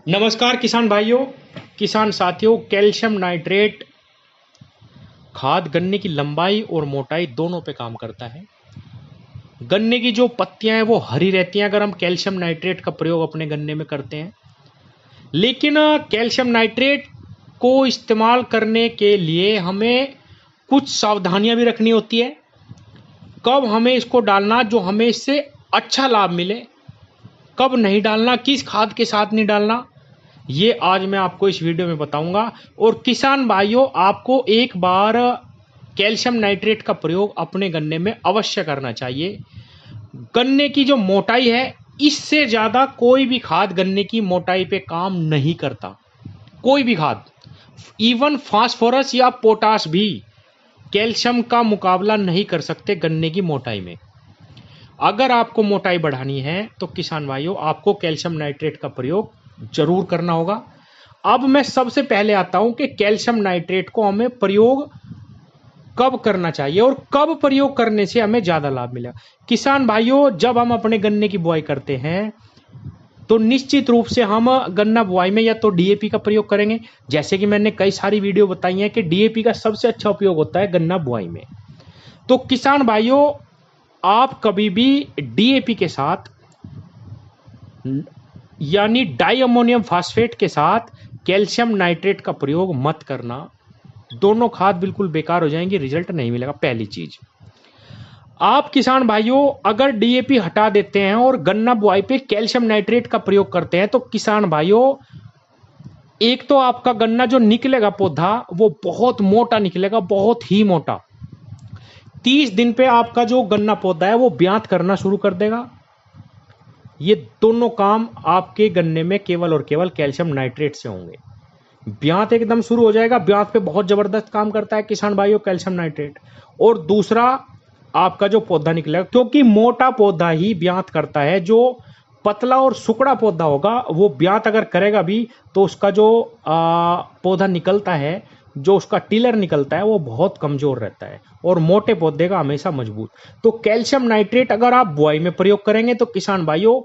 नमस्कार किसान भाइयों, किसान साथियों। कैल्शियम नाइट्रेट खाद गन्ने की लंबाई और मोटाई दोनों पे काम करता है। गन्ने की जो पत्तियां हैं वो हरी रहती हैं अगर हम कैल्शियम नाइट्रेट का प्रयोग अपने गन्ने में करते हैं। लेकिन कैल्शियम नाइट्रेट को इस्तेमाल करने के लिए हमें कुछ सावधानियां भी रखनी होती है। कब हमें इसको डालना जो हमें इससे अच्छा लाभ मिले, कब नहीं डालना, किस खाद के साथ नहीं डालना, ये आज मैं आपको इस वीडियो में बताऊंगा। और किसान भाइयों, आपको एक बार कैल्शियम नाइट्रेट का प्रयोग अपने गन्ने में अवश्य करना चाहिए। गन्ने की जो मोटाई है, इससे ज्यादा कोई भी खाद गन्ने की मोटाई पे काम नहीं करता। कोई भी खाद, इवन फास्फोरस या पोटाश भी कैल्शियम का मुकाबला नहीं कर सकते गन्ने की मोटाई में। अगर आपको मोटाई बढ़ानी है तो किसान भाइयों, आपको कैल्शियम नाइट्रेट का प्रयोग जरूर करना होगा। अब मैं सबसे पहले आता हूं कि कैल्शियम नाइट्रेट को हमें प्रयोग कब करना चाहिए और कब प्रयोग करने से हमें ज्यादा लाभ मिलेगा। किसान भाइयों, जब हम अपने गन्ने की बुआई करते हैं तो निश्चित रूप से हम गन्ना बुआई में या तो डीएपी का प्रयोग करेंगे। जैसे कि मैंने कई सारी वीडियो बताई है कि डीएपी का सबसे अच्छा उपयोग होता है गन्ना बुआई में। तो किसान भाइयों, आप कभी भी डीएपी के साथ यानी डाई अमोनियम फास्फेट के साथ कैल्शियम नाइट्रेट का प्रयोग मत करना। दोनों खाद बिल्कुल बेकार हो जाएंगे, रिजल्ट नहीं मिलेगा। पहली चीज, आप किसान भाइयों अगर डीएपी हटा देते हैं और गन्ना बुआई पे कैल्शियम नाइट्रेट का प्रयोग करते हैं तो किसान भाइयों, एक तो आपका गन्ना जो निकलेगा पौधा वो बहुत मोटा निकलेगा, बहुत ही मोटा। 30 दिन पे आपका जो गन्ना पौधा है वो ब्यात करना शुरू कर देगा। ये दोनों काम आपके गन्ने में केवल और केवल कैल्शियम नाइट्रेट से होंगे। ब्यात एकदम शुरू हो जाएगा। ब्यात पे बहुत जबरदस्त काम करता है किसान भाइयों कैल्शियम नाइट्रेट। और दूसरा, आपका जो पौधा निकलेगा, क्योंकि मोटा पौधा ही ब्यात करता है। जो पतला और सुकड़ा पौधा होगा वो ब्यात अगर करेगा भी तो उसका जो पौधा निकलता है, जो उसका टिलर निकलता है, वो बहुत कमजोर रहता है और मोटे पौधे का हमेशा मजबूत। तो कैल्शियम नाइट्रेट अगर आप बुआई में प्रयोग करेंगे तो किसान भाइयों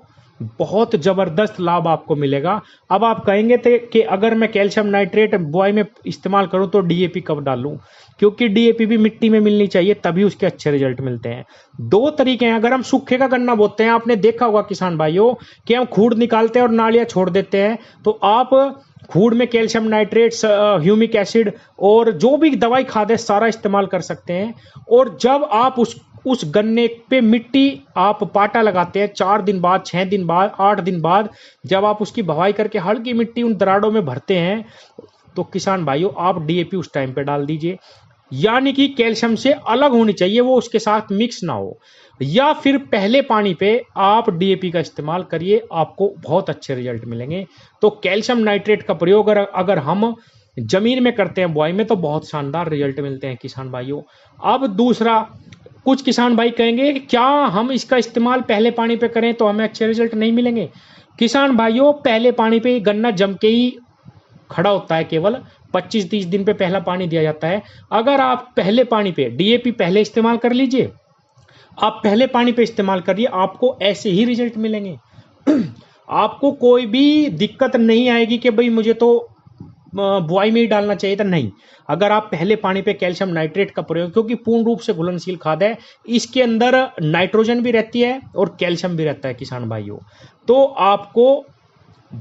बहुत जबरदस्त लाभ आपको मिलेगा। अब आप कहेंगे कि अगर मैं कैल्शियम नाइट्रेट बुआई में इस्तेमाल करूं तो डीएपी कब डालूं, क्योंकि डीएपी भी मिट्टी में मिलनी चाहिए, तभी उसके अच्छे रिजल्ट मिलते हैं। दो तरीके हैं। अगर हम सूखे का गन्ना बोते हैं, आपने देखा होगा किसान भाइयों कि हम खूड़ निकालते हैं और नालियां छोड़ देते हैं, तो आप खूड़ में कैल्शियम नाइट्रेट, ह्यूमिक एसिड और जो भी दवाई खाद है सारा इस्तेमाल कर सकते हैं। और जब आप उस गन्ने पे मिट्टी आप पाटा लगाते हैं 4 दिन बाद, 6 दिन बाद, 8 दिन बाद, जब आप उसकी भवाई करके हल्की मिट्टी उन दराड़ों में भरते हैं तो किसान भाइयों आप डीएपी उस टाइम पे डाल दीजिए। यानी कि कैल्शियम से अलग होनी चाहिए, वो उसके साथ मिक्स ना हो। या फिर पहले पानी पे आप डीएपी का इस्तेमाल करिए, आपको बहुत अच्छे रिजल्ट मिलेंगे। तो कैल्शियम नाइट्रेट का प्रयोग अगर हम जमीन में करते हैं बुआई में तो बहुत शानदार रिजल्ट मिलते हैं किसान भाइयों। अब दूसरा, कुछ किसान भाई कहेंगे कि क्या हम इसका इस्तेमाल पहले पानी पे करें तो हमें अच्छे रिजल्ट नहीं मिलेंगे। किसान भाइयों, पहले पानी पे गन्ना जम के ही खड़ा होता है, केवल 25-30 दिन पे पहला पानी दिया जाता है। अगर आप पहले पानी पे डीएपी पहले इस्तेमाल कर लीजिए, आप पहले पानी पे इस्तेमाल करिए, आपको ऐसे ही रिजल्ट मिलेंगे। आपको कोई भी दिक्कत नहीं आएगी कि भाई मुझे तो बुआई में ही डालना चाहिए था, नहीं। अगर आप पहले पानी पे कैल्शियम नाइट्रेट का प्रयोग, क्योंकि पूर्ण रूप से घुलनशील खाद है, इसके अंदर नाइट्रोजन भी रहती है और कैल्शियम भी रहता है किसान भाइयों, तो आपको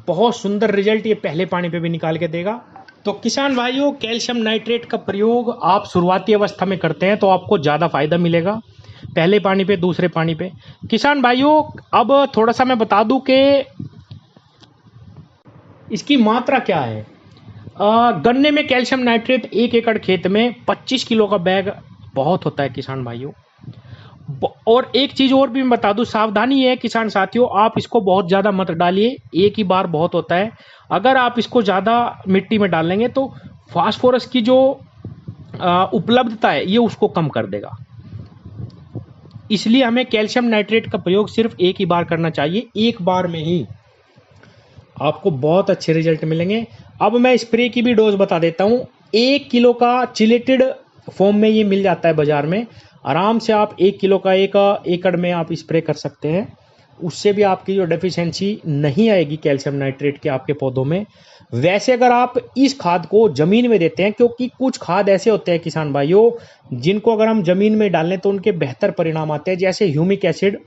बहुत सुंदर रिजल्ट ये पहले पानी पे भी निकाल के देगा। तो किसान भाइयों, कैल्शियम नाइट्रेट का प्रयोग आप शुरुआती अवस्था में करते हैं तो आपको ज्यादा फायदा मिलेगा, पहले पानी पे, दूसरे पानी पे। किसान भाइयों, अब थोड़ा सा मैं बता दूं कि इसकी मात्रा क्या है। गन्ने में कैल्शियम नाइट्रेट 1 एकड़ खेत में 25 किलो का बैग बहुत होता है किसान भाइयों। और एक चीज और भी मैं बता दूं, सावधानी है किसान साथियों, आप इसको बहुत ज्यादा मत डालिए, एक ही बार बहुत होता है। अगर आप इसको ज्यादा मिट्टी में डालेंगे तो फास्फोरस की जो उपलब्धता है ये उसको कम कर देगा। इसलिए हमें कैल्शियम नाइट्रेट का प्रयोग सिर्फ एक ही बार करना चाहिए, एक बार में ही आपको बहुत अच्छे रिजल्ट मिलेंगे। अब मैं स्प्रे की भी डोज बता देता हूं। 1 किलो का चिलेटेड फॉर्म में ये मिल जाता है बाजार में, आराम से आप 1 किलो का 1 एकड़ में आप स्प्रे कर सकते हैं। उससे भी आपकी जो डेफिशिएंसी नहीं आएगी कैल्शियम नाइट्रेट के आपके पौधों में। वैसे अगर आप इस खाद को जमीन में देते हैं, क्योंकि कुछ खाद ऐसे होते हैं किसान भाइयों जिनको अगर हम जमीन में डालें तो उनके बेहतर परिणाम आते हैं, जैसे ह्यूमिक एसिड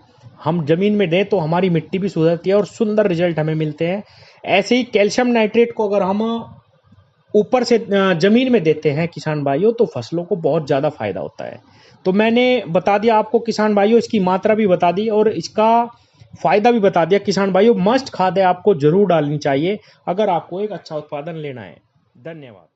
हम जमीन में दें तो हमारी मिट्टी भी सुधरती है और सुंदर रिजल्ट हमें मिलते हैं। ऐसे ही कैल्शियम नाइट्रेट को अगर हम ऊपर से जमीन में देते हैं किसान भाइयों तो फसलों को बहुत ज़्यादा फायदा होता है। तो मैंने बता दिया आपको किसान भाइयों, इसकी मात्रा भी बता दी और इसका फायदा भी बता दिया किसान भाइयों। मस्ट खाद है, आपको जरूर डालनी चाहिए अगर आपको एक अच्छा उत्पादन लेना है। धन्यवाद।